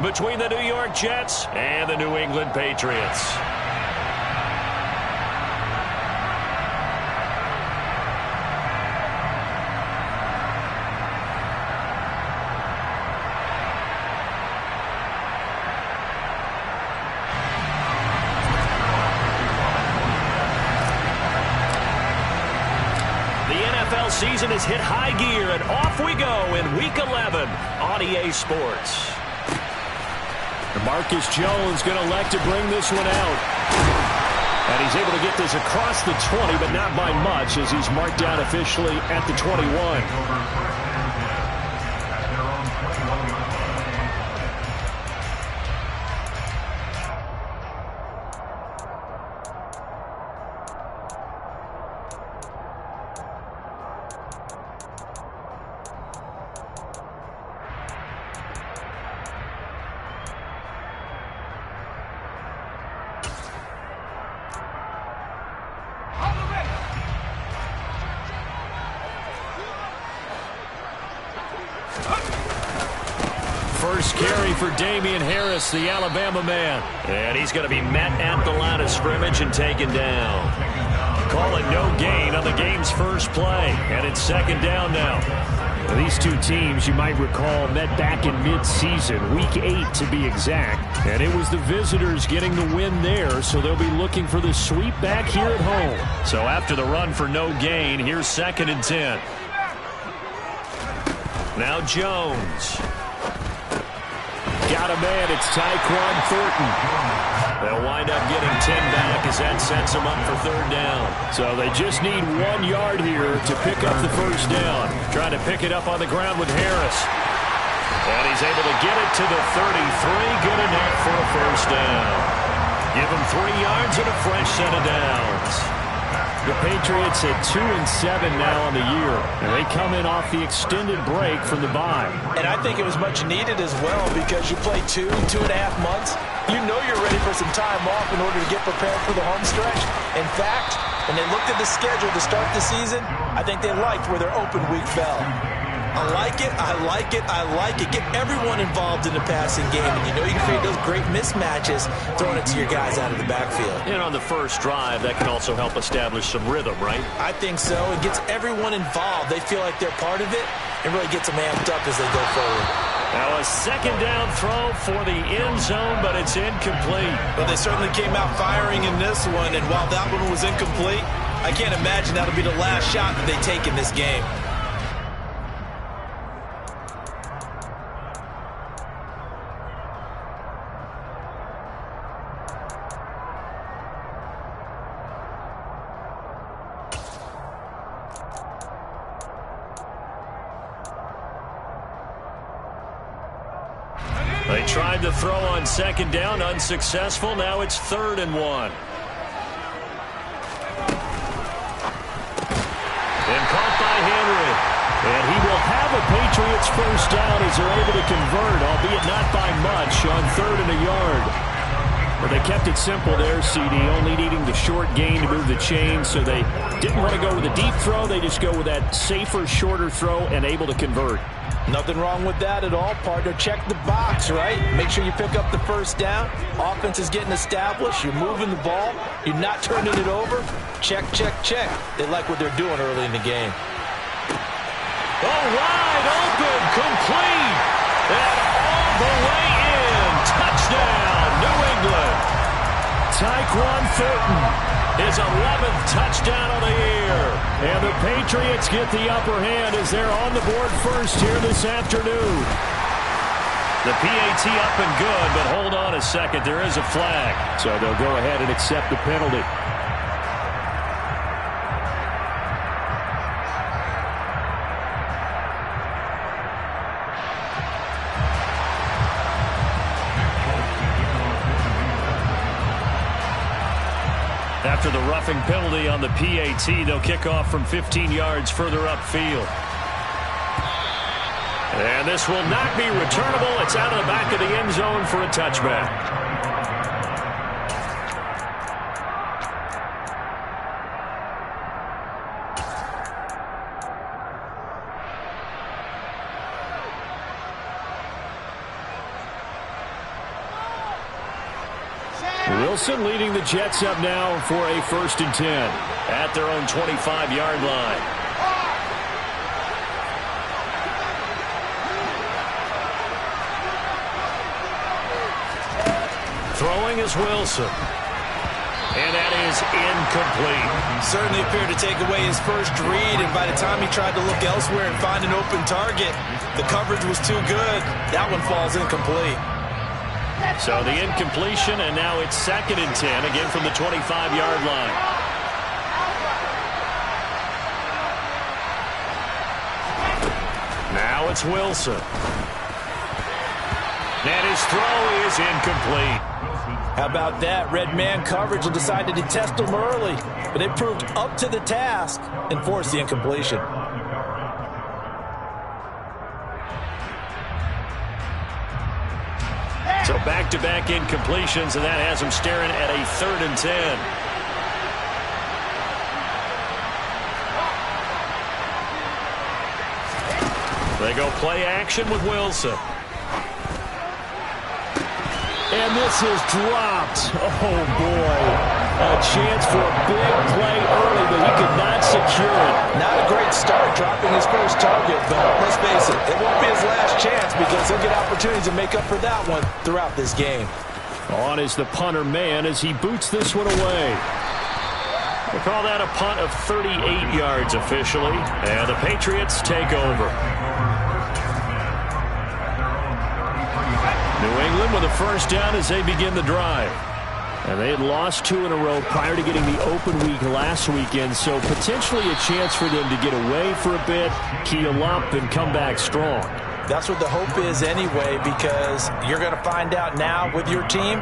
between the New York Jets and the New England Patriots. Season has hit high gear, and off we go in Week 11 on EA Sports. Marcus Jones going to elect to bring this one out. And he's able to get this across the 20, but not by much, as he's marked down officially at the 21. First carry for Damian Harris, the Alabama man. And he's going to be met at the line of scrimmage and taken down. Call it no gain on the game's first play. And it's second down now. Now, these two teams, you might recall, met back in mid-season, Week 8 to be exact. And it was the visitors getting the win there, so they'll be looking for the sweep back here at home. So after the run for no gain, here's 2nd and 10. Now Jones. Got a man, it's Tyquan Thornton. They'll wind up getting 10 back as that sets them up for 3rd down. So they just need 1 yard here to pick up the first down. Trying to pick it up on the ground with Harris. And he's able to get it to the 33. Good enough for a first down. Give him 3 yards and a fresh set of downs. The Patriots at 2-7 now on the year, and they come in off the extended break from the bye. And I think it was much needed as well, because you play 2.5 months. You know you're ready for some time off in order to get prepared for the home stretch. In fact, when they looked at the schedule to start the season, I think they liked where their open week fell. I like it, I like it, I like it. Get everyone involved in the passing game, and you know you can create those great mismatches throwing it to your guys out of the backfield. And on the first drive, that can also help establish some rhythm, right? I think so. It gets everyone involved. They feel like they're part of it, and really gets them amped up as they go forward. Now a 2nd down throw for the end zone, but it's incomplete. But they certainly came out firing in this one, and while that one was incomplete, I can't imagine that'll be the last shot that they take in this game. They tried to throw on 2nd down, unsuccessful. Now it's 3rd and 1. And caught by Henry. And he will have a Patriots first down as they're able to convert, albeit not by much, on 3rd and a yard. But they kept it simple there, CD, only needing the short gain to move the chain, so they didn't want to go with a deep throw. They just go with that safer, shorter throw and able to convert. Nothing wrong with that at all, partner. Check the box, right? Make sure you pick up the first down. Offense is getting established. You're moving the ball. You're not turning it over. Check, check, check. They like what they're doing early in the game. Oh, wide open, complete, and all the way in. Touchdown, New England. Tyquan Thornton, his 11th touchdown of the year. And the Patriots get the upper hand as they're on the board first here this afternoon. The PAT up and good, but hold on a second. There is a flag. So they'll go ahead and accept the penalty. After the roughing penalty on the PAT, they'll kick off from 15 yards further upfield. And this will not be returnable. It's out of the back of the end zone for a touchback. Wilson leading the Jets up now for a 1st and 10 at their own 25-yard line. Throwing is Wilson. And that is incomplete. Certainly appeared to take away his first read, and by the time he tried to look elsewhere and find an open target, the coverage was too good. That one falls incomplete. So the incompletion, and now it's 2nd and 10, again from the 25-yard line. Now it's Wilson. And his throw is incomplete. How about that? Red man coverage and decided to test him early, but it proved up to the task and forced the incompletion. So back-to-back incompletions, and that has him staring at a 3rd and 10. They go play action with Wilson. And this is dropped. Oh, boy. A chance for a big play early, but he could not secure it. Not a great start dropping his first target, but let's face it, it won't be his last chance because he'll get opportunities to make up for that one throughout this game. On is the punter man as he boots this one away. We'll call that a punt of 38 yards officially, and the Patriots take over. New England with a 1st down as they begin the drive. And they had lost 2 in a row prior to getting the open week last weekend, so potentially a chance for them to get away for a bit, keel up, and come back strong. That's what the hope is anyway, because you're going to find out now with your team,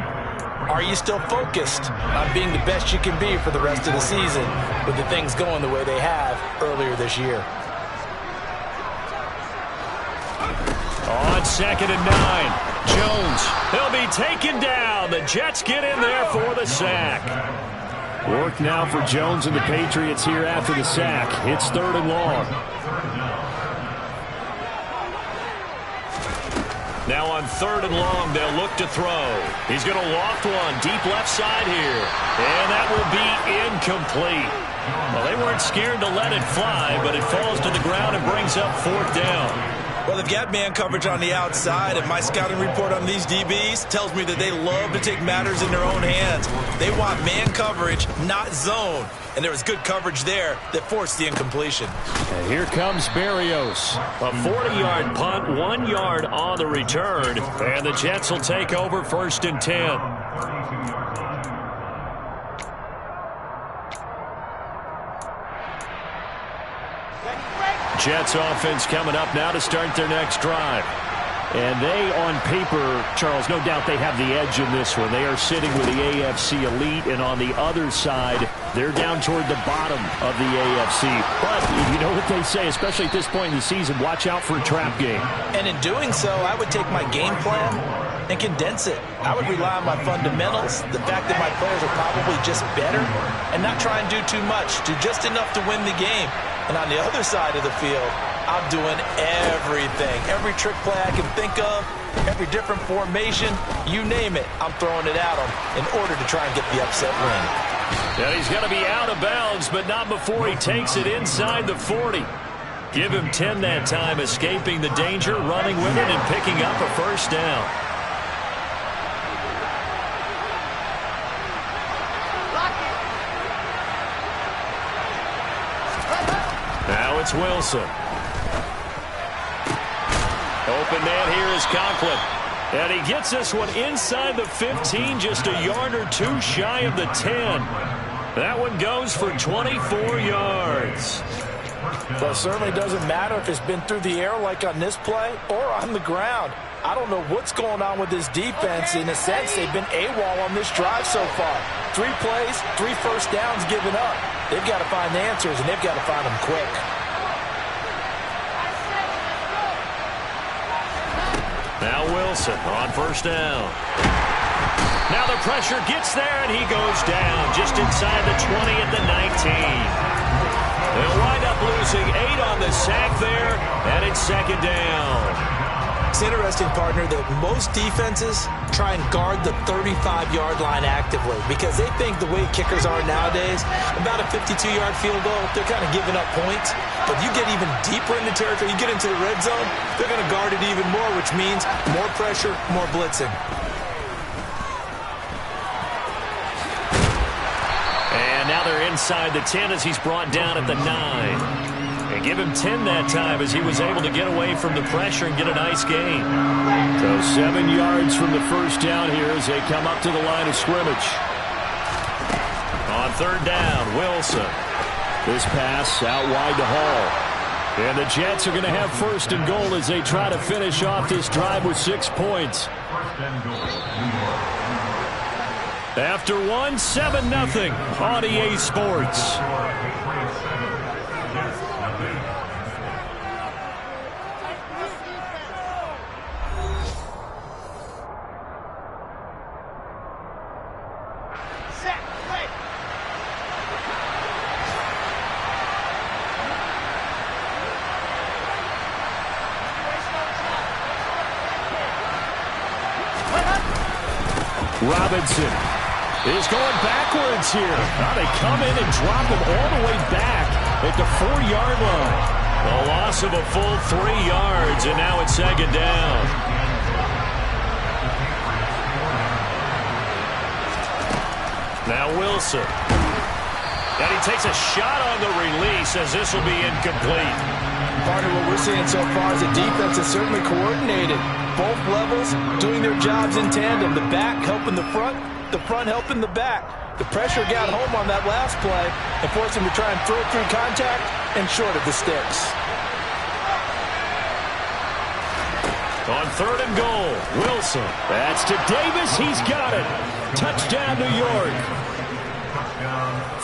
are you still focused on being the best you can be for the rest of the season with the things going the way they have earlier this year? On 2nd and 9. Jones, he'll be taken down. The Jets get in there for the sack. Work now for Jones and the Patriots here after the sack. It's 3rd and long. Now on 3rd and long, they'll look to throw. He's going to loft one deep left side here. And that will be incomplete. Well, they weren't scared to let it fly, but it falls to the ground and brings up 4th down. Well, they've got man coverage on the outside, and my scouting report on these DBs tells me that they love to take matters in their own hands. They want man coverage, not zone. And there was good coverage there that forced the incompletion. And here comes Berrios. A 40-yard punt, 1 yard on the return. And the Jets will take over 1st and 10. Jets offense coming up now to start their next drive. And they, on paper, Charles, no doubt they have the edge in this one. They are sitting with the AFC elite, and on the other side, they're down toward the bottom of the AFC. But you know what they say, especially at this point in the season, watch out for a trap game. And in doing so, I would take my game plan and condense it. I would rely on my fundamentals, the fact that my players are probably just better, and not try and do too much, do just enough to win the game. And on the other side of the field, I'm doing everything. Every trick play I can think of, every different formation, you name it, I'm throwing it at him in order to try and get the upset win. Yeah, he's going to be out of bounds, but not before he takes it inside the 40. Give him 10 that time, escaping the danger, running with it, and picking up a 1st down. Now it's Wilson. Open man here is Conklin. And he gets this one inside the 15, just a yard or two shy of the 10. That one goes for 24 yards. Well, it certainly doesn't matter if it's been through the air like on this play or on the ground. I don't know what's going on with this defense. In a sense, they've been AWOL on this drive so far. 3 plays, 3 1st downs given up. They've got to find the answers, and they've got to find them quick. Now Wilson on 1st down. Now the pressure gets there, and he goes down just inside the 20 at the 19. They'll wind up losing 8 on the sack there, and it's 2nd down. interesting, partner, that most defenses try and guard the 35-yard line actively because they think the way kickers are nowadays, about a 52-yard field goal, they're kind of giving up points. But you get even deeper into territory, you get into the red zone, they're going to guard it even more, which means more pressure, more blitzing. And now they're inside the 10 as he's brought down at the 9. And give him 10 that time as he was able to get away from the pressure and get a nice gain. So 7 yards from the first down here as they come up to the line of scrimmage. On third down, Wilson. This pass out wide to Hall. And the Jets are going to have first and goal as they try to finish off this drive with 6 points. After 1, 7-0 on EA Sports. Robinson is going backwards here. Now they come in and drop him all the way back at the 4-yard line. A loss of a full 3 yards, and now it's second down. Now Wilson. And he takes a shot on the release as this will be incomplete. Part of what we're seeing so far is the defense is certainly coordinated. Both levels doing their jobs in tandem. The back helping the front helping the back. The pressure got home on that last play and forced him to try and throw it through contact and short of the sticks. On third and goal, Wilson. That's to Davis. He's got it. Touchdown, New York.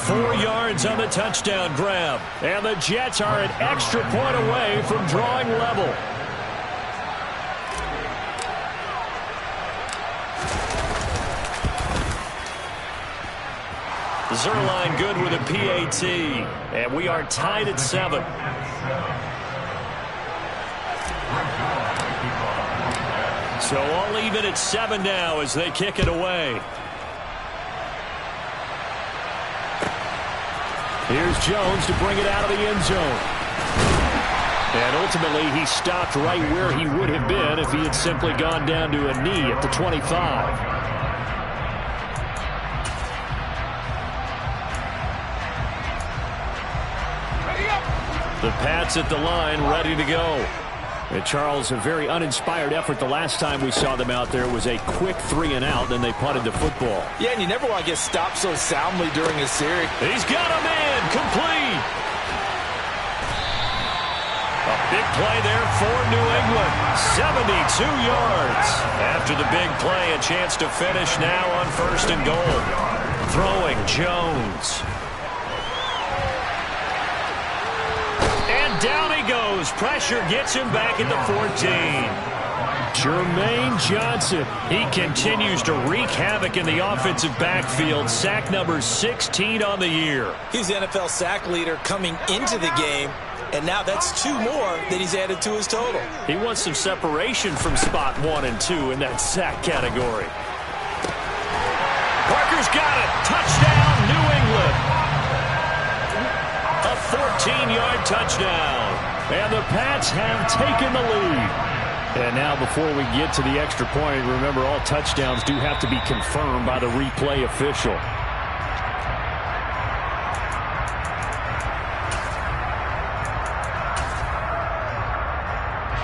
4 yards on the touchdown grab. And the Jets are an extra point away from drawing level. Zerline good with a PAT. And we are tied at 7. So all even at 7 now as they kick it away. Here's Jones to bring it out of the end zone. And ultimately he stopped right where he would have been if he had simply gone down to a knee at the 25. The Pats at the line, ready to go. And Charles, a very uninspired effort the last time we saw them out there was a quick 3 and out, then they punted the football. Yeah, and you never want to get stopped so soundly during a series. He's got a man, complete. A big play there for New England, 72 yards. After the big play, a chance to finish now on first and goal. Throwing Jones. Down he goes. Pressure gets him back at the 14. Jermaine Johnson. He continues to wreak havoc in the offensive backfield. Sack number 16 on the year. He's the NFL sack leader coming into the game, and now that's 2 more that he's added to his total. He wants some separation from spot 1 and 2 in that sack category. Parker's got it. Touchdown, New England. A 14-yard touchdown. And the Pats have taken the lead. And now before we get to the extra point, remember all touchdowns do have to be confirmed by the replay official.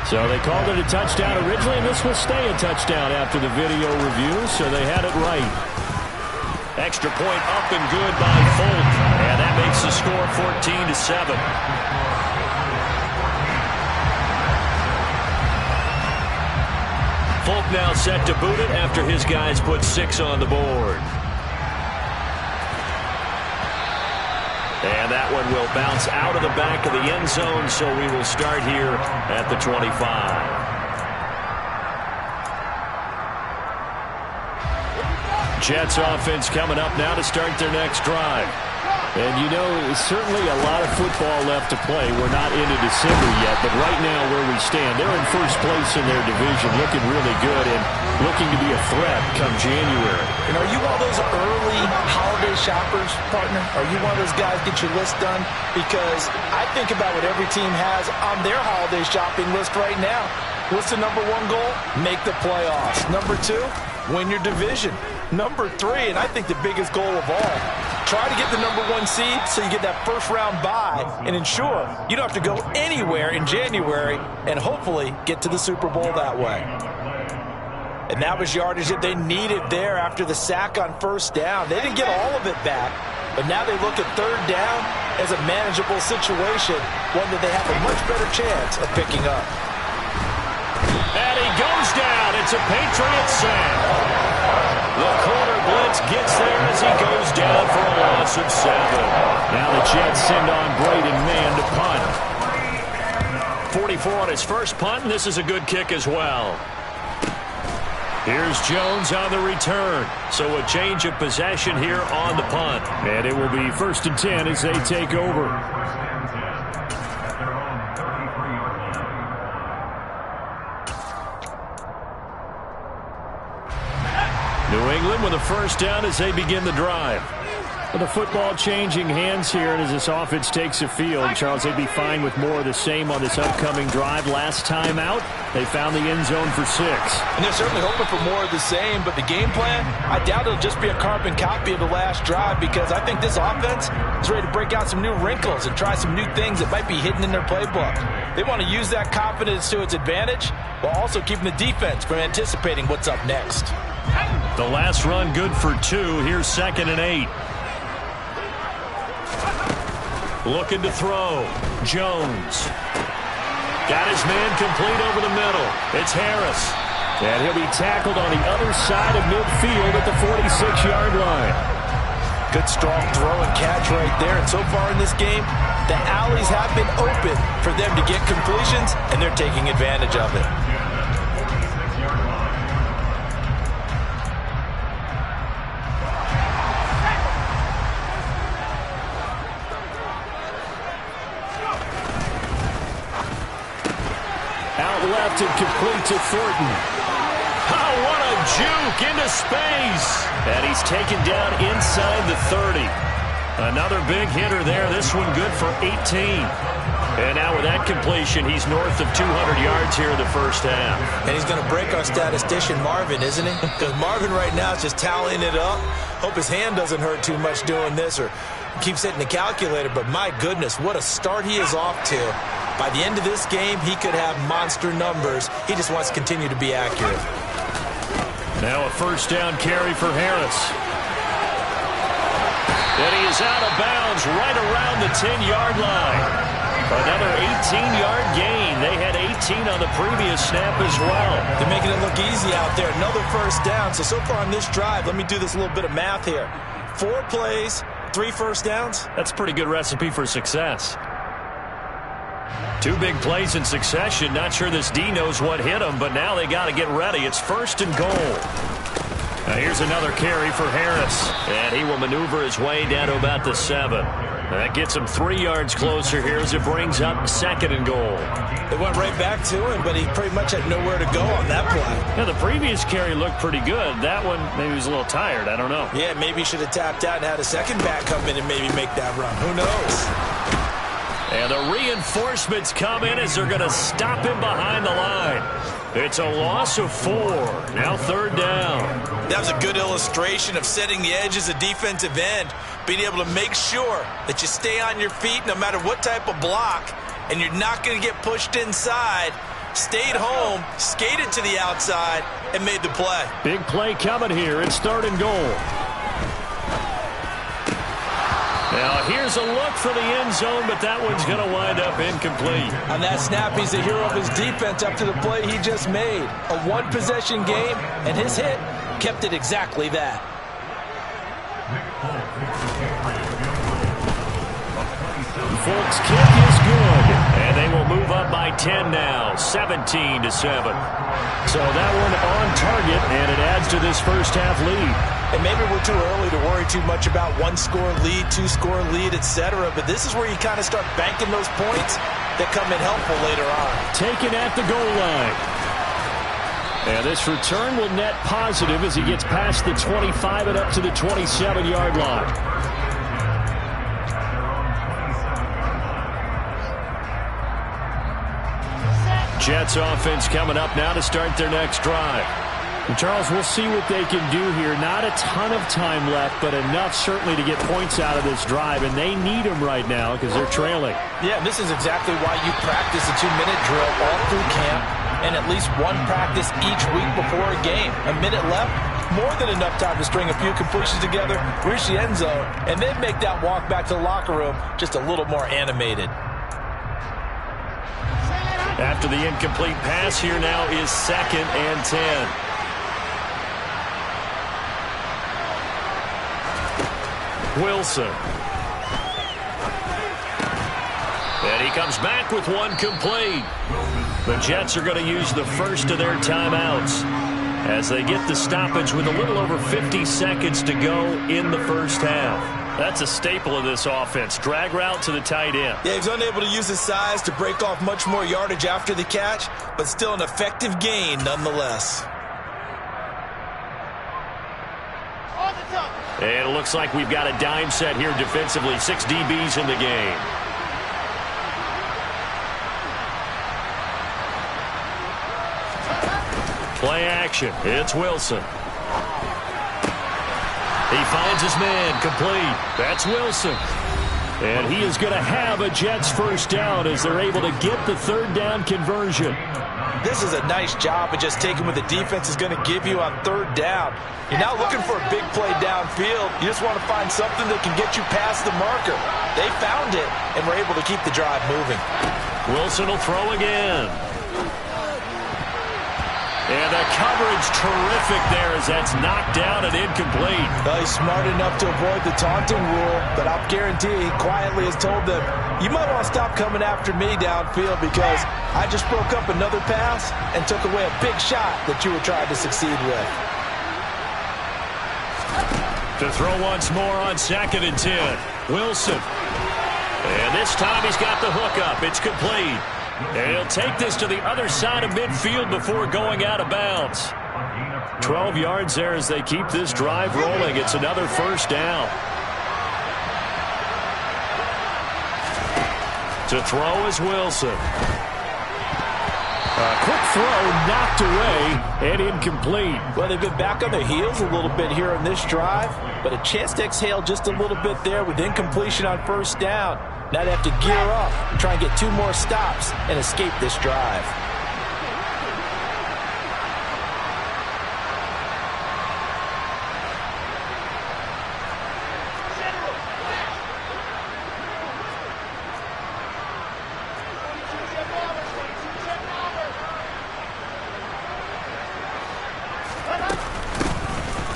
So they called it a touchdown originally, and this will stay a touchdown after the video review, so they had it right. Extra point up and good by Folk. And that makes the score 14-7. Folk now set to boot it after his guys put 6 on the board. And that one will bounce out of the back of the end zone, so we will start here at the 25. Jets offense coming up now to start their next drive. And, you know, certainly a lot of football left to play. We're not into December yet, but right now where we stand, they're in first place in their division, looking really good and looking to be a threat come January. And are you one of those early holiday shoppers, partner? Are you one of those guys get your list done? Because I think about what every team has on their holiday shopping list right now. What's the number one goal? Make the playoffs. Number two, win your division. Number three, and I think the biggest goal of all, try to get the number one seed so you get that first round bye and ensure you don't have to go anywhere in January and hopefully get to the Super Bowl that way. And that was yardage that they needed there after the sack on first down. They didn't get all of it back, but now they look at third down as a manageable situation, one that they have a much better chance of picking up. And he goes down. It's a Patriot sack. The corner blitz gets there as he goes down for a loss of 7. Now the Jets send on Braden Mann to punt. 44 on his first punt, and this is a good kick as well. Here's Jones on the return. So a change of possession here on the punt. And it will be 1st and 10 as they take over. New England with a first down as they begin the drive. With the football changing hands here, and as this offense takes the field, Charles, they'd be fine with more of the same on this upcoming drive. Last time out, they found the end zone for 6. And they're certainly hoping for more of the same, but the game plan, I doubt it'll just be a carbon copy of the last drive, because I think this offense is ready to break out some new wrinkles and try some new things that might be hidden in their playbook. They want to use that confidence to its advantage while also keeping the defense from anticipating what's up next. The last run good for 2. Here's 2nd and 8. Looking to throw. Jones. Got his man complete over the middle. It's Harris. And he'll be tackled on the other side of midfield at the 46-yard line. Good strong throw and catch right there. And so far in this game, the alleys have been open for them to get completions, and they're taking advantage of it. Left and complete to Thornton. Oh, what a juke into space. And he's taken down inside the 30. Another big hitter there. This one good for 18. And now with that completion, he's north of 200 yards here in the first half. And he's going to break our statistician, Marvin, isn't he? Because Marvin right now is just tallying it up. Hope his hand doesn't hurt too much doing this or keeps hitting the calculator. But my goodness, what a start he is off to. By the end of this game, he could have monster numbers. He just wants to continue to be accurate. Now a first down carry for Harris. And he is out of bounds right around the 10-yard line. Another 18-yard gain. They had 18 on the previous snap as well. They're making it look easy out there. Another first down. So far on this drive, let me do this little bit of math here. 4 plays, 3 first downs. That's a pretty good recipe for success. 2 big plays in succession. Not sure this D knows what hit him, but now they got to get ready. It's 1st and goal. Now here's another carry for Harris, and he will maneuver his way down to about the 7. That gets him 3 yards closer here as it brings up 2nd and goal. They went right back to him, but he pretty much had nowhere to go on that play. Yeah, the previous carry looked pretty good. That one, maybe he was a little tired. I don't know. Yeah, maybe he should have tapped out and had a second back come in and maybe make that run. Who knows? And the reinforcements come in as they're going to stop him behind the line. It's a loss of 4. Now 3rd down. That was a good illustration of setting the edge as a defensive end. Being able to make sure that you stay on your feet no matter what type of block. And you're not going to get pushed inside. Stayed home, skated to the outside, and made the play. Big play coming here. It's 3rd and goal. Now here's a look for the end zone, but that one's going to wind up incomplete. On that snap, he's the hero of his defense up to the play he just made. A one-possession game, and his hit kept it exactly that. Folks' kick is good. And They will move up by 10 now, 17-7. So that one on target, and it adds to this first-half lead. And maybe we're too early to worry too much about one-score lead, two-score lead, etc. But this is where you kind of start banking those points that come in helpful later on. Taken at the goal line. And this return will net positive as he gets past the 25 and up to the 27-yard line. Jets offense coming up now to start their next drive. And Charles, we'll see what they can do here. Not a ton of time left, but enough certainly to get points out of this drive, and they need them right now because they're trailing. Yeah, this is exactly why you practice a 2-minute drill all through camp and at least one practice each week before a game. A minute left, more than enough time to string a few completions together, reach the end zone, and then make that walk back to the locker room just a little more animated. After the incomplete pass, here now is 2nd and 10. Wilson. And he comes back with one complete. The Jets are going to use the first of their timeouts as they get the stoppage with a little over 50 seconds to go in the first half. That's a staple of this offense. Drag route to the tight end. Yeah, he's unable to use his size to break off much more yardage after the catch, but still an effective gain nonetheless. And it looks like we've got a dime set here defensively. 6 DBs in the game. Play action. It's Wilson. He finds his man complete. That's Wilson. And he is going to have a Jets first down as they're able to get the third down conversion. This is a nice job of just taking what the defense is going to give you on third down. You're not looking for a big play downfield. You just want to find something that can get you past the marker. They found it and were able to keep the drive moving. Wilson will throw again. And the coverage terrific there as that's knocked down and incomplete. Well, he's smart enough to avoid the taunting rule, but I'll guarantee he quietly has told them, you might want to stop coming after me downfield because I just broke up another pass and took away a big shot that you were trying to succeed with. To throw once more on 2nd and 10. Wilson. And this time he's got the hook up. It's complete. And he'll take this to the other side of midfield before going out of bounds. 12 yards there as they keep this drive rolling. It's another first down. To throw is Wilson. A quick throw knocked away and incomplete. Well, they've been back on their heels a little bit here on this drive, but a chance to exhale just a little bit there with incompletion on first down. Now they have to gear up, try and get 2 more stops, and escape this drive.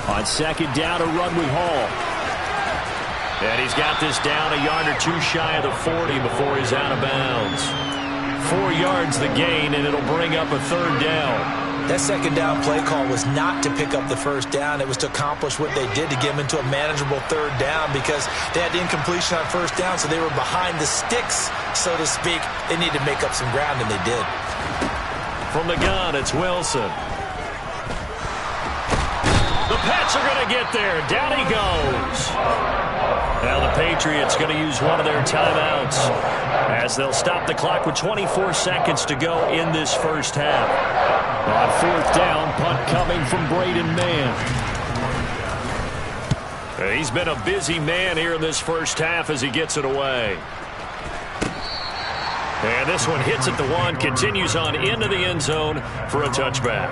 On 2nd down, a run with Hall. And he's got this down a yard or 2 shy of the 40 before he's out of bounds. 4 yards the gain, and it'll bring up a third down. That second down play call was not to pick up the first down. It was to accomplish what they did to get them into a manageable third down because they had the incompletion on first down, so they were behind the sticks, so to speak. They needed to make up some ground, and they did. From the gun, it's Wilson. The Pats are going to get there. Down he goes. Now the Patriots going to use one of their timeouts as they'll stop the clock with 24 seconds to go in this first half. On 4th down, punt coming from Braden Mann. He's been a busy man here in this first half as he gets it away. And this one hits at the 1, continues on into the end zone for a touchback.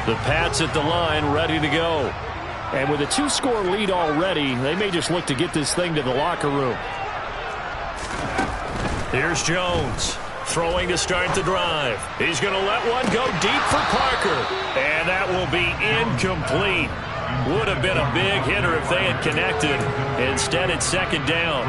The Pats at the line, ready to go. And with a 2-score lead already, they may just look to get this thing to the locker room. Here's Jones. Throwing to start the drive. He's going to let one go deep for Parker. And that will be incomplete. Would have been a big hitter if they had connected. Instead, it's second down.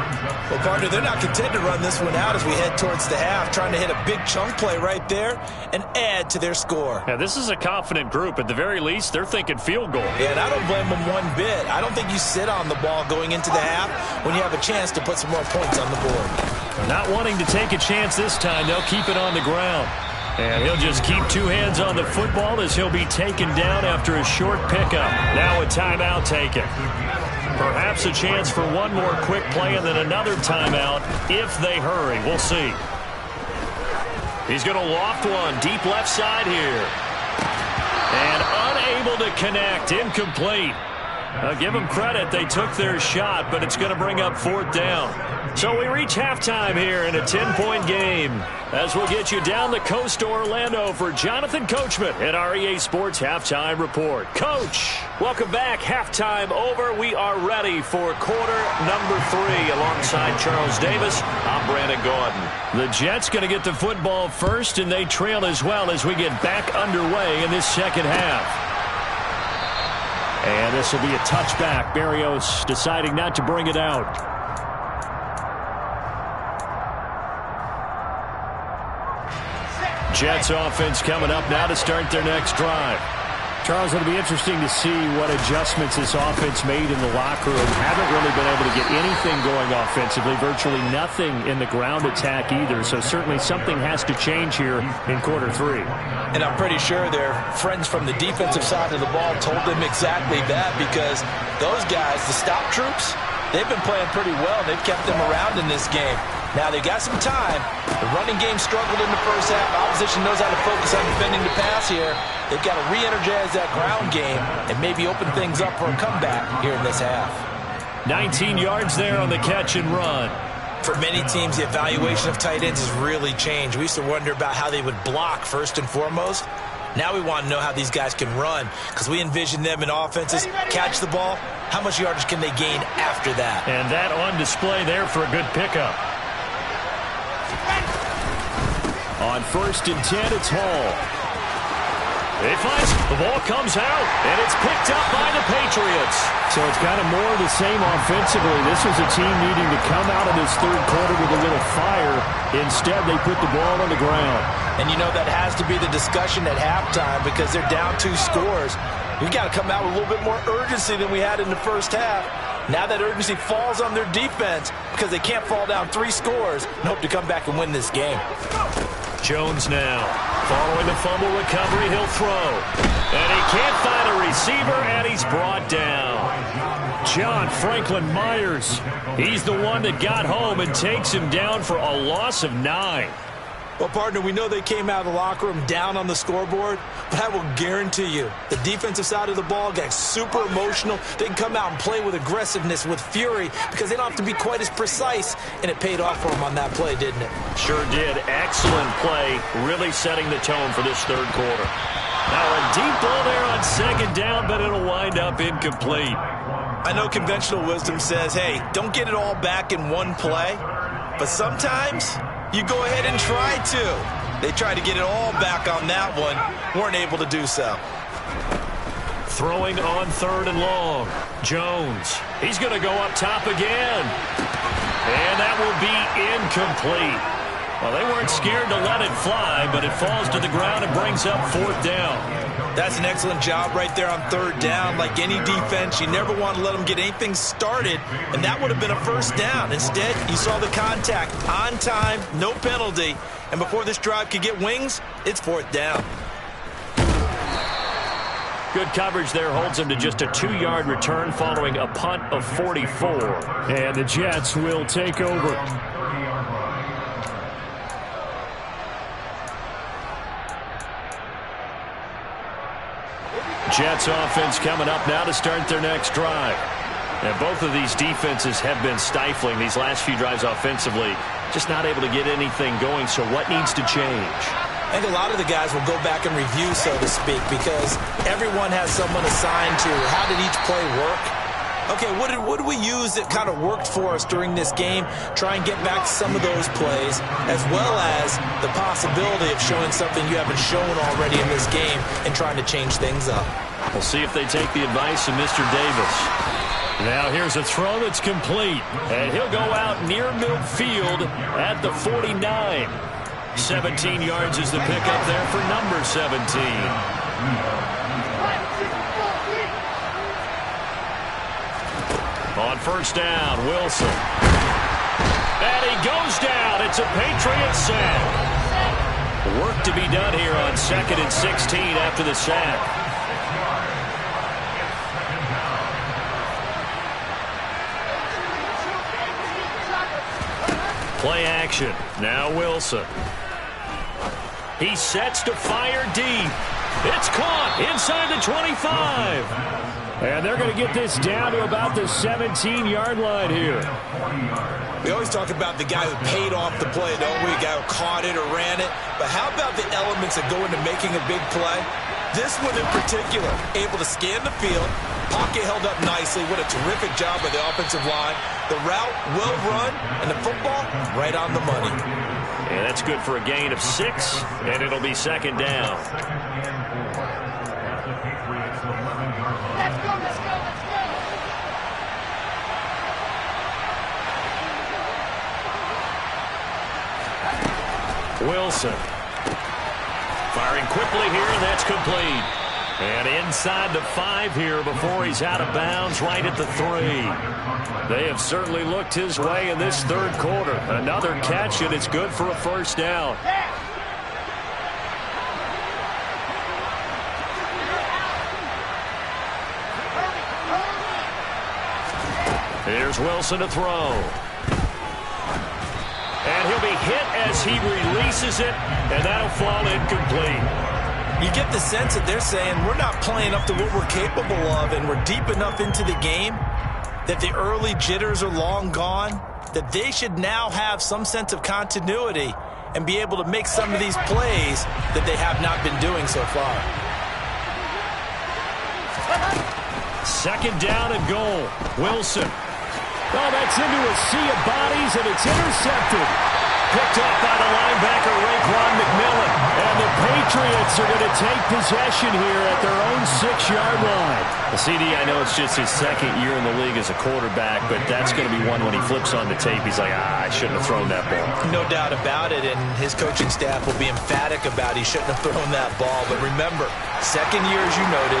Well, partner, they're not content to run this one out as we head towards the half, trying to hit a big chunk play right there and add to their score. Yeah, this is a confident group. At the very least, they're thinking field goal. Yeah, and I don't blame them one bit. I don't think you sit on the ball going into the half when you have a chance to put some more points on the board. Not wanting to take a chance this time, they'll keep it on the ground. And he'll just keep two hands on the football as he'll be taken down after a short pickup. Now a timeout taken. Perhaps a chance for one more quick play and then another timeout if they hurry. We'll see. He's going to loft one deep left side here. And unable to connect. Incomplete. Give them credit. They took their shot, but it's going to bring up fourth down. So we reach halftime here in a 10-point game. As we'll get you down the coast to Orlando for Jonathan Coachman at REA Sports Halftime Report. Coach, welcome back. Halftime over. We are ready for quarter number 3 alongside Charles Davis. I'm Brandon Gaudin. The Jets going to get the football first, and they trail as well as we get back underway in this second half. And this will be a touchback. Berrios deciding not to bring it out. Jets offense coming up now to start their next drive. Charles, it'll be interesting to see what adjustments this offense made in the locker room. Haven't really been able to get anything going offensively. Virtually nothing in the ground attack either. So certainly something has to change here in quarter 3. And I'm pretty sure their friends from the defensive side of the ball told them exactly that, because those guys, the stop troops, they've been playing pretty well. They've kept them around in this game. Now they've got some time. The running game struggled in the first half. Opposition knows how to focus on defending the pass here. They've got to re-energize that ground game and maybe open things up for a comeback here in this half. 19 yards there on the catch and run. For many teams, the evaluation of tight ends has really changed. We used to wonder about how they would block first and foremost. Now we want to know how these guys can run, because we envision them in offenses catch the ball. How much yardage can they gain after that? And that on display there for a good pickup. On 1st and 10, it's Hall. He finds the ball comes out, and it's picked up by the Patriots. So it's kind of more of the same offensively. This was a team needing to come out of this third quarter with a little fire. Instead, they put the ball on the ground. And you know that has to be the discussion at halftime, because they're down 2 scores. We've got to come out with a little bit more urgency than we had in the first half. Now that urgency falls on their defense because they can't fall down 3 scores and hope to come back and win this game. Jones now. Following the fumble recovery, he'll throw. And he can't find a receiver, and he's brought down. John Franklin Myers. He's the one that got home and takes him down for a loss of 9. Well, partner, we know they came out of the locker room down on the scoreboard, but I will guarantee you the defensive side of the ball got super emotional. They can come out and play with aggressiveness, with fury, because they don't have to be quite as precise, and it paid off for them on that play, didn't it? Sure did. Excellent play, really setting the tone for this third quarter. Now a deep ball there on 2nd down, but it'll wind up incomplete. I know conventional wisdom says, hey, don't get it all back in one play, but sometimes you go ahead and try to. They tried to get it all back on that one. Weren't able to do so. Throwing on 3rd and long. Jones. He's going to go up top again. And that will be incomplete. Well, they weren't scared to let it fly, but it falls to the ground and brings up 4th down. That's an excellent job right there on 3rd down. Like any defense, you never want to let them get anything started, and that would have been a 1st down. Instead, you saw the contact on time, no penalty, and before this drive could get wings, it's 4th down. Good coverage there holds him to just a 2-yard return following a punt of 44. And the Jets will take over. Jets offense coming up now to start their next drive. And both of these defenses have been stifling these last few drives offensively. Just not able to get anything going, so what needs to change? I think a lot of the guys will go back and review, so to speak, because everyone has someone assigned to how did each play work. Okay, what did we use that kind of worked for us during this game? Try and get back to some of those plays, as well as the possibility of showing something you haven't shown already in this game and trying to change things up. We'll see if they take the advice of Mr. Davis. Now here's a throw that's complete, and he'll go out near midfield at the 49. 17 yards is the pickup there for number 17. On first down, Wilson. And he goes down. It's a Patriot sack. Work to be done here on 2nd and 16 after the sack. Play action. Now Wilson. He sets to fire deep. It's caught inside the 25. And they're going to get this down to about the 17-yard line here. We always talk about the guy who paid off the play, don't we? The guy who caught it or ran it. But how about the elements that go into making a big play? This one in particular, able to scan the field, pocket held up nicely. What a terrific job by the offensive line. The route well run, and the football right on the money. And that's good for a gain of 6, and it'll be 2nd down. Wilson. Firing quickly here, and that's complete. And inside the 5 here before he's out of bounds right at the 3. They have certainly looked his way in this 3rd quarter. Another catch, and it's good for a first down. Here's Wilson to throw. And he'll be hit as he releases it, and that'll fall incomplete. You get the sense that they're saying we're not playing up to what we're capable of, and we're deep enough into the game that the early jitters are long gone, that they should now have some sense of continuity and be able to make some of these plays that they have not been doing so far. 2nd down and goal. Wilson. Oh, that's into a sea of bodies, and it's intercepted. Picked up by the linebacker, Raekwon McMillan. And the Patriots are going to take possession here at their own 6-yard line. The CD, I know it's just his 2nd year in the league as a quarterback, but that's going to be one when he flips on the tape. He's like, I shouldn't have thrown that ball. No doubt about it, and his coaching staff will be emphatic about he shouldn't have thrown that ball. But remember, 2nd year, as you noted,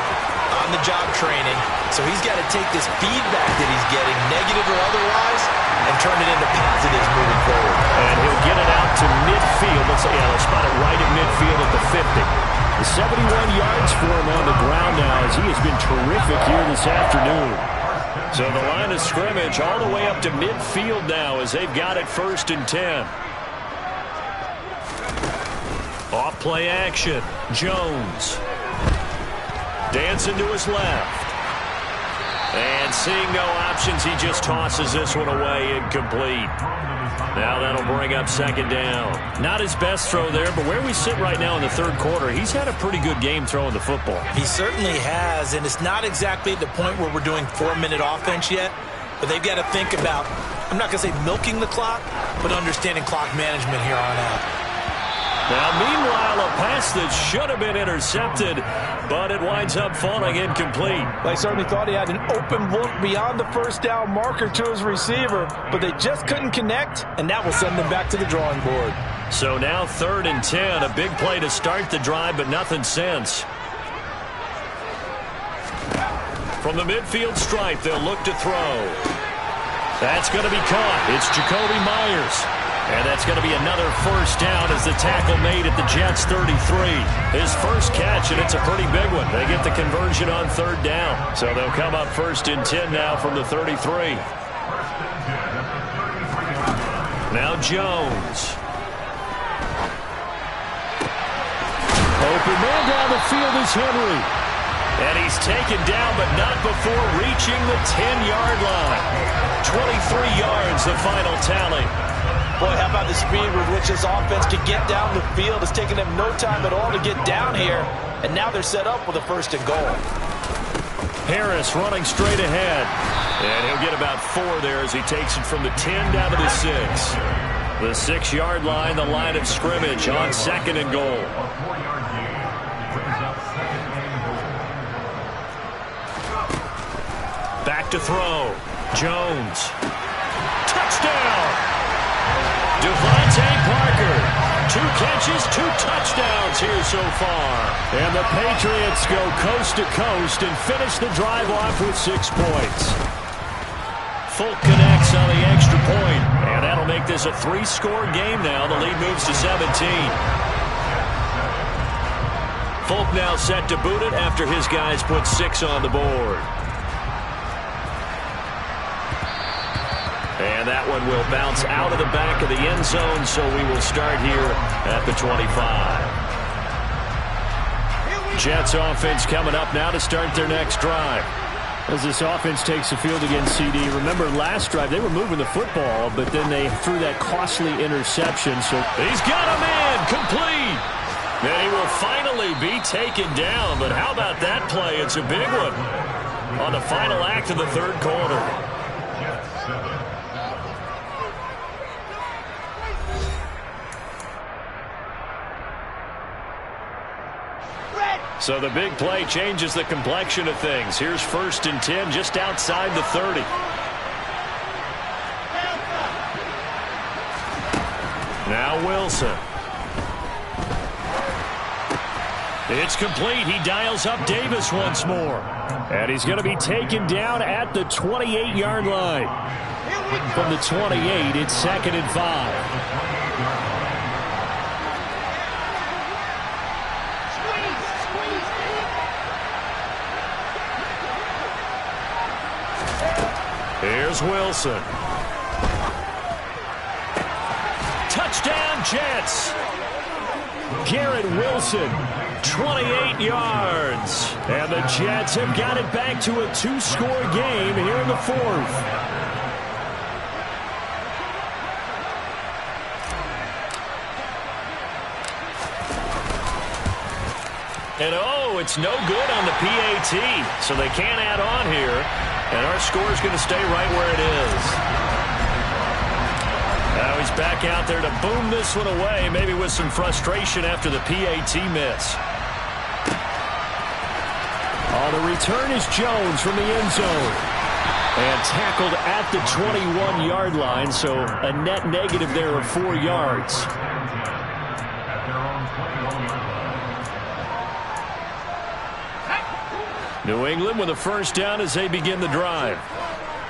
on-the-job training, so he's got to take this feedback that he's getting, negative or otherwise, and turn it into positives moving forward. And he'll get it out to midfield. They'll spot it right at midfield at the 50. 71 yards for him on the ground now, as he has been terrific here this afternoon. So the line of scrimmage all the way up to midfield now as they've got it 1st and 10. Off play action. Jones. Dancing to his left. And seeing no options, he just tosses this one away, incomplete. Now that'll bring up 2nd down. Not his best throw there, but where we sit right now in the 3rd quarter, he's had a pretty good game throwing the football. He certainly has, and it's not exactly at the point where we're doing 4-minute offense yet, but they've got to think about, I'm not going to say milking the clock, but understanding clock management here on out. Now, meanwhile, a pass that should have been intercepted, but it winds up falling incomplete. They certainly thought he had an open look beyond the 1st down marker to his receiver, but they just couldn't connect, and that will send them back to the drawing board. So now 3rd and 10, a big play to start the drive, but nothing since. From the midfield stripe, they'll look to throw. That's going to be caught. It's Jakobi Meyers. And that's going to be another first down as the tackle made at the Jets' 33. His first catch, and it's a pretty big one. They get the conversion on 3rd down. So they'll come up 1st and 10 now from the 33. Now Jones. Open man down the field is Henry. And he's taken down, but not before reaching the 10-yard line. 23 yards, the final tally. Boy, how about the speed with which this offense can get down the field? It's taken them no time at all to get down here, and now they're set up with a 1st and goal. Harris running straight ahead. And he'll get about 4 there as he takes it from the 10 down to the 6. The 6-yard line, the line of scrimmage on 2nd and goal. Back to throw. Jones. Touchdown! Devontae Parker. 2 catches, 2 touchdowns here so far. And the Patriots go coast to coast and finish the drive off with 6 points. Folk connects on the extra point, and that'll make this a 3-score game now. The lead moves to 17. Folk now set to boot it after his guys put 6 on the board. And that one will bounce out of the back of the end zone, so we will start here at the 25. Jets offense coming up now to start their next drive. As this offense takes the field against CD, remember last drive they were moving the football, but then they threw that costly interception. So he's got a man complete. And he will finally be taken down. But how about that play? It's a big one on the final act of the 3rd quarter. So the big play changes the complexion of things. Here's 1st and 10 just outside the 30. Now Wilson. It's complete. He dials up Davis once more. And he's going to be taken down at the 28-yard line. From the 28, it's 2nd and 5. Here's Wilson. Touchdown, Jets. Garrett Wilson, 28 yards. And the Jets have got it back to a 2-score game here in the 4th. And oh, it's no good on the PAT, so they can't add on here. And our score is going to stay right where it is. Now he's back out there to boom this one away, maybe with some frustration after the PAT miss. On the return is Jones from the end zone. And tackled at the 21-yard line, so a net negative there of 4 yards. New England with a 1st down as they begin the drive.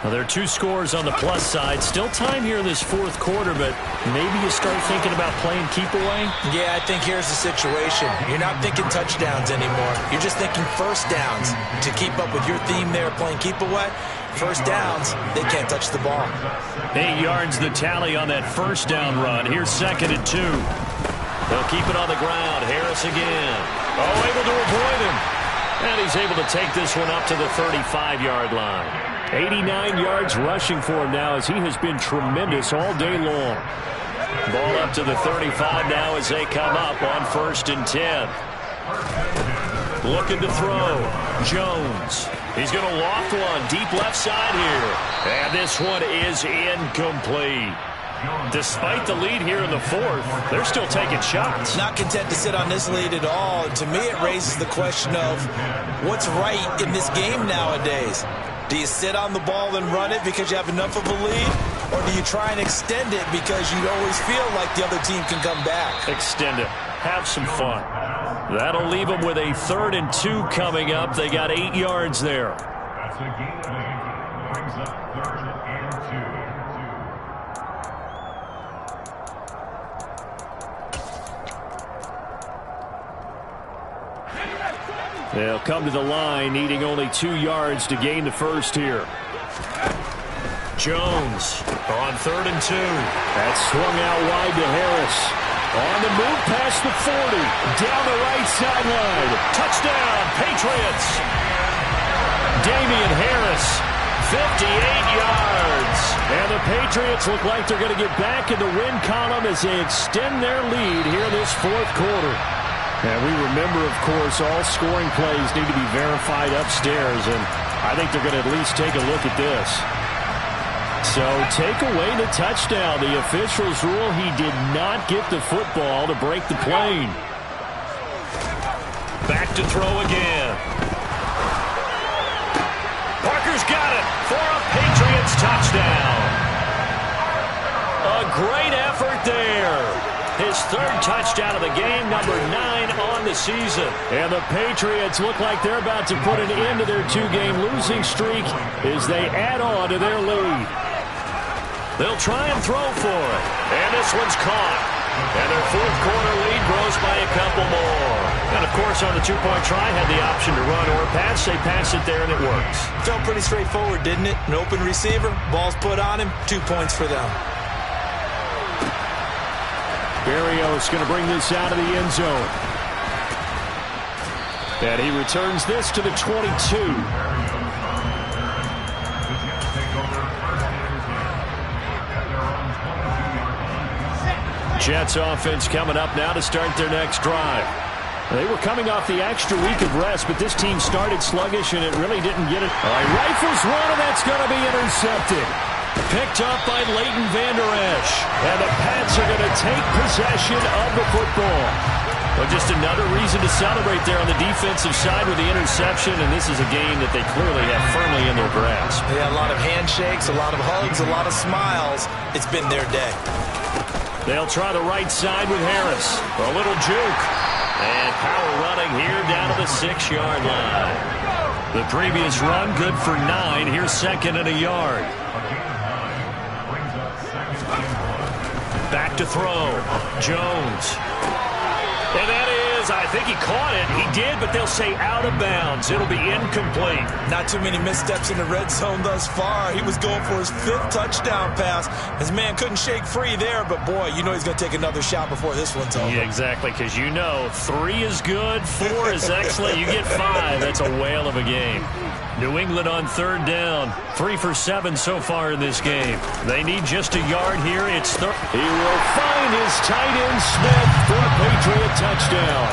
Well, there are 2 scores on the plus side. Still time here in this 4th quarter, but maybe you start thinking about playing keep away? Yeah, I think here's the situation. You're not thinking touchdowns anymore. You're just thinking 1st downs. To keep up with your theme there, playing keep away, 1st downs, they can't touch the ball. 8 yards the tally on that 1st down run. Here's 2nd and 2. They'll keep it on the ground. Harris again. Oh, able to avoid him. And he's able to take this one up to the 35-yard line. 89 yards rushing for him now as he has been tremendous all day long. Ball up to the 35 now as they come up on 1st and 10. Looking to throw. Jones. He's going to loft one deep left side here. And this one is incomplete. Despite the lead here in the 4th, they're still taking shots. Not content to sit on this lead at all. And to me, it raises the question of what's right in this game nowadays. Do you sit on the ball and run it because you have enough of a lead? Or do you try and extend it because you always feel like the other team can come back? Extend it. Have some fun. That'll leave them with a 3rd and 2 coming up. They got 8 yards there. That's a gain of 8. Brings up 3rd and 2. They'll come to the line, needing only 2 yards to gain the 1st here. Jones on 3rd and 2. That's swung out wide to Harris. On the move past the 40. Down the right sideline. Touchdown, Patriots. Damian Harris, 58 yards. And the Patriots look like they're going to get back in the win column as they extend their lead here this 4th quarter. And we remember, of course, all scoring plays need to be verified upstairs. And I think they're going to at least take a look at this. So take away the touchdown. The officials rule he did not get the football to break the plane. Back to throw again. Parker's got it for a Patriots touchdown. A great effort there. His third touchdown of the game, number 9 on the season. And the Patriots look like they're about to put an end to their 2-game losing streak as they add on to their lead. They'll try and throw for it. And this one's caught. And their fourth quarter lead grows by a couple more. And, of course, on the 2-point try, had the option to run or pass. They pass it there, and it works. Felt pretty straightforward, didn't it? An open receiver, ball's put on him, 2 points for them. Berrios going to bring this out of the end zone. And he returns this to the 22. Jets offense coming up now to start their next drive. They were coming off the extra week of rest, but this team started sluggish, and it really didn't get it. All right, rifles one, and that's going to be intercepted. Picked up by Leighton Vander Esch. And the Pats are going to take possession of the football. Well, just another reason to celebrate there on the defensive side with the interception, and this is a game that they clearly have firmly in their grasp. Yeah, a lot of handshakes, a lot of hugs, a lot of smiles. It's been their day. They'll try the right side with Harris. A little juke. And power running here down to the 6-yard line. The previous run good for 9. Here's second and a yard. Back to throw. Jones. And that is, I think he caught it. He did, but they'll say out of bounds. It'll be incomplete. Not too many missteps in the red zone thus far. He was going for his 5th touchdown pass. His man couldn't shake free there, but boy, you know he's going to take another shot before this one's over. Yeah, exactly, because you know 3 is good, 4 is excellent. You get 5. That's a whale of a game. New England on 3rd down. 3 for 7 so far in this game. They need just a yard here. It's third. He will find his tight end Smith for a Patriot touchdown.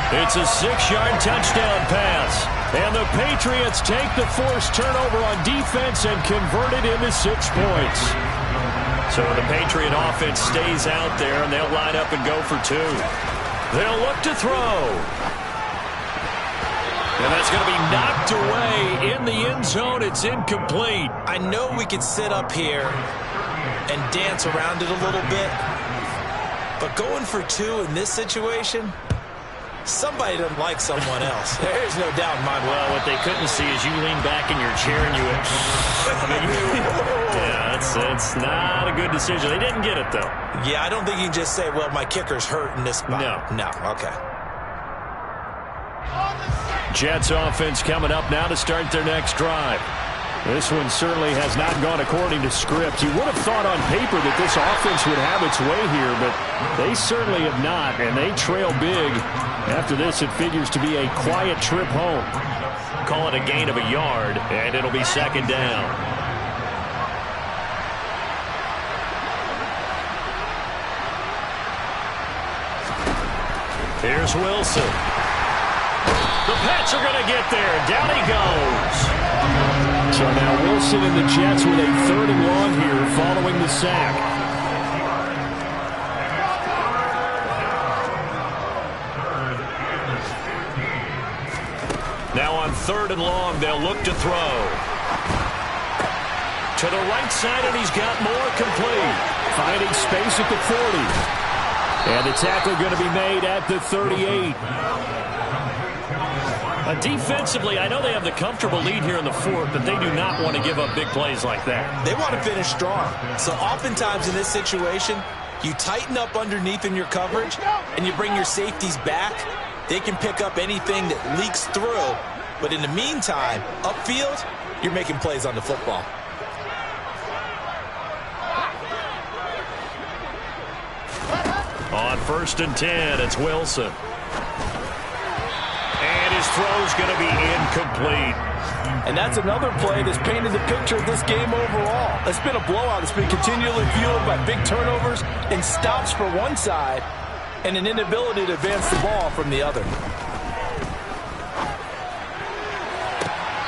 It's a 6-yard touchdown pass. And the Patriots take the forced turnover on defense and convert it into 6 points. So the Patriot offense stays out there, and they'll line up and go for 2. They'll look to throw. And that's going to be knocked away in the end zone. It's incomplete. I know we could sit up here and dance around it a little bit, but going for 2 in this situation, somebody doesn't like someone else. There's no doubt in my mind. Well, what they couldn't see is you lean back in your chair and you went, yeah, it's not a good decision. They didn't get it, though. Yeah, I don't think you can just say, well, my kicker's hurt in this spot. No, okay. Jets offense coming up now to start their next drive. This one certainly has not gone according to script. You would have thought on paper that this offense would have its way here, but they certainly have not, and they trail big. After this, it figures to be a quiet trip home. Call it a gain of a yard, and it'll be 2nd down. Here's Wilson. The Pats are going to get there. Down he goes. So now Wilson and the Jets with a 3rd and long here following the sack. Now on 3rd and long, they'll look to throw. To the right side, and he's got more complete. Finding space at the 40. And the tackle going to be made at the 38. Defensively, I know they have the comfortable lead here in the 4th, but they do not want to give up big plays like that. They want to finish strong. So oftentimes in this situation, you tighten up underneath in your coverage, and you bring your safeties back. They can pick up anything that leaks through. But in the meantime, upfield, you're making plays on the football. On 1st and 10, it's Wilson. And his throw's going to be incomplete. And that's another play that's painted the picture of this game overall. It's been a blowout. It's been continually fueled by big turnovers and stops for one side and an inability to advance the ball from the other.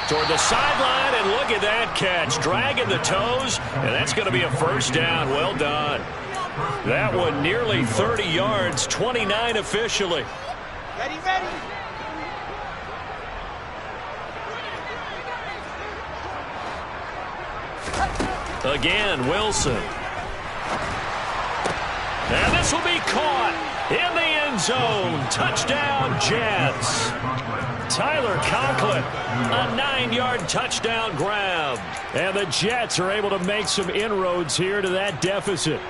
toward the sideline, and look at that catch. Dragging the toes, and that's going to be a first down. Well done. That one nearly 30 yards, 29 officially. Ready. Again, Wilson. And this will be caught in the end zone. Touchdown, Jets. Tyler Conklin, a 9-yard touchdown grab. And the Jets are able to make some inroads here to that deficit.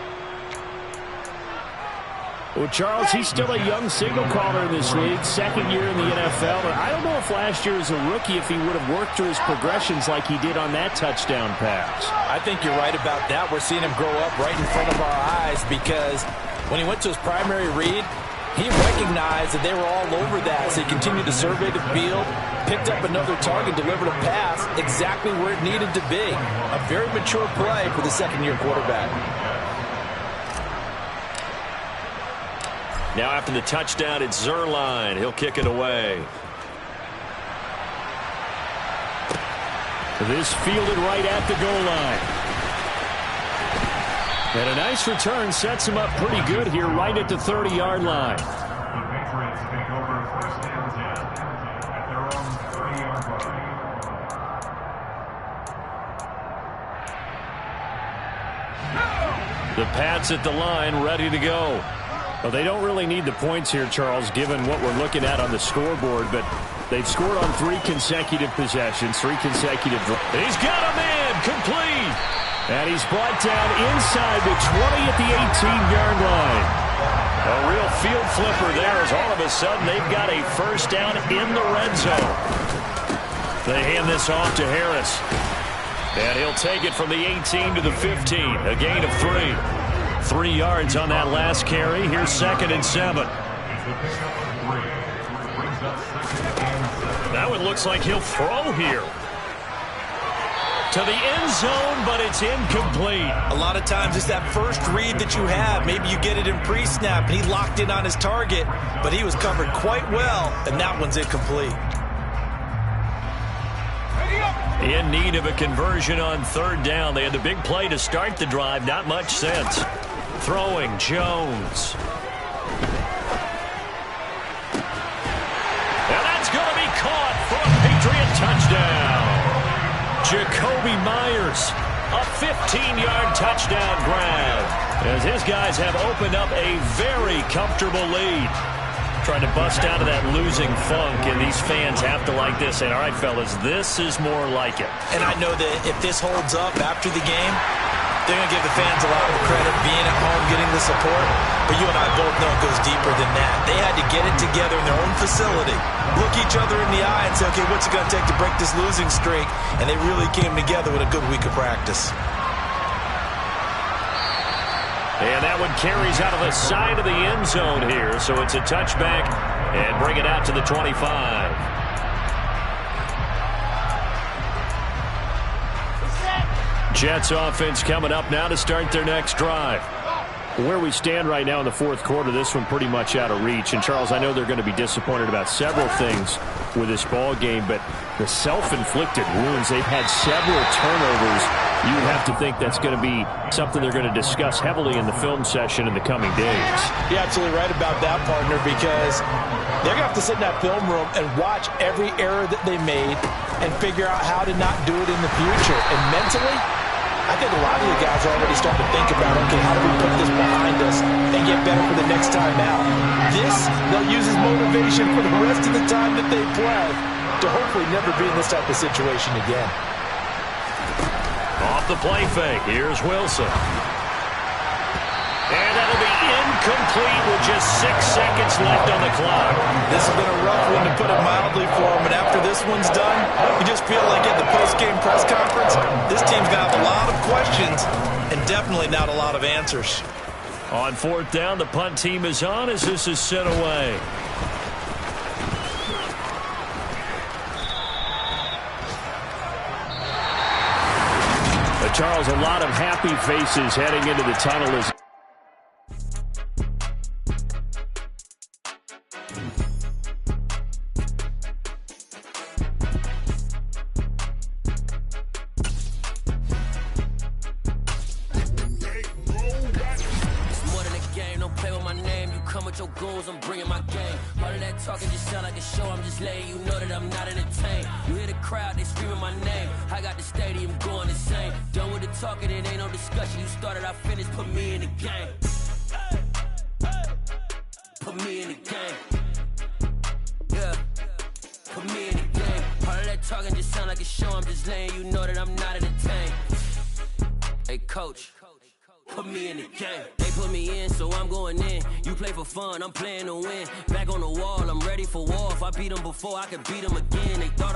Well, Charles, he's still a young signal caller in this league, second year in the NFL. And I don't know if last year as a rookie if he would have worked through his progressions like he did on that touchdown pass. I think you're right about that. We're seeing him grow up right in front of our eyes because when he went to his primary read, he recognized that they were all over that, so he continued to survey the field, picked up another target, delivered a pass exactly where it needed to be. A very mature play for the second-year quarterback. Now after the touchdown, it's Zuerlein. He'll kick it away. This fielded right at the goal line. And a nice return sets him up pretty good here right at the 30-yard line. The Patriots take over first and 10 at their own 30-yard line. The Pats at the line, ready to go. Well, they don't really need the points here, Charles, given what we're looking at on the scoreboard, but they've scored on 3 consecutive possessions, 3 consecutive drives. He's got a man, complete. And he's brought down inside the 20 at the 18-yard line. A real field flipper there as all of a sudden they've got a first down in the red zone. They hand this off to Harris. And he'll take it from the 18 to the 15, a gain of 3. 3 yards on that last carry. Here's 2nd and 7. That one looks like he'll throw here. To the end zone, but it's incomplete. A lot of times it's that first read that you have. Maybe you get it in pre-snap, and he locked in on his target, but he was covered quite well, and that one's incomplete. In need of a conversion on 3rd down. They had the big play to start the drive. Not much sense. Throwing, Jones. And that's going to be caught for a Patriot touchdown. Jakobi Meyers, a 15-yard touchdown grab. As his guys have opened up a very comfortable lead. Trying to bust out of that losing funk, and these fans have to like this. And all right, fellas, this is more like it. And I know that if this holds up after the game, they're going to give the fans a lot of credit being at home, getting the support. But you and I both know it goes deeper than that. They had to get it together in their own facility, look each other in the eye and say, okay, what's it going to take to break this losing streak? And they really came together with a good week of practice. And that one carries out of the side of the end zone here. So it's a touchback and bring it out to the 25. Jets offense coming up now to start their next drive. Where we stand right now in the 4th quarter, this one pretty much out of reach. And, Charles, I know they're going to be disappointed about several things with this ball game, but the self-inflicted wounds, they've had several turnovers. You would have to think that's going to be something they're going to discuss heavily in the film session in the coming days. You're absolutely right about that, partner, because they're going to have to sit in that film room and watch every error that they made and figure out how to not do it in the future. And mentally, I think a lot of you guys are already starting to think about, okay, how do we put this behind us and get better for the next time out? This, they'll use as motivation for the rest of the time that they play to hopefully never be in this type of situation again. Off the play fake, here's Wilson. And that'll be incomplete with just 6 seconds left on the clock. This has been a rough one, to put it mildly, for him. And after this one's done, you just feel like at the post-game press conference, this team's got a lot of questions and definitely not a lot of answers. On 4th down, the punt team is on as this is sent away. Charles, a lot of happy faces heading into the tunnel as come with your goons, I'm bringing my game. All of that talking just sound like a show, I'm just letting you know that I'm not entertained. You hear the crowd, they screaming my name. I got the stadium going insane. Done with the talking, it ain't no discussion. You started, I finished, put me in the game. Put me in the game. Yeah, put me in the game. All of that talking just sound like a show, I'm just letting you know that I'm not entertained. Hey coach, put me in the game. They put me in, so I'm going in. You play for fun, I'm playing to win. Back on the wall, I'm ready for war. If I beat them before, I could beat them again. They thought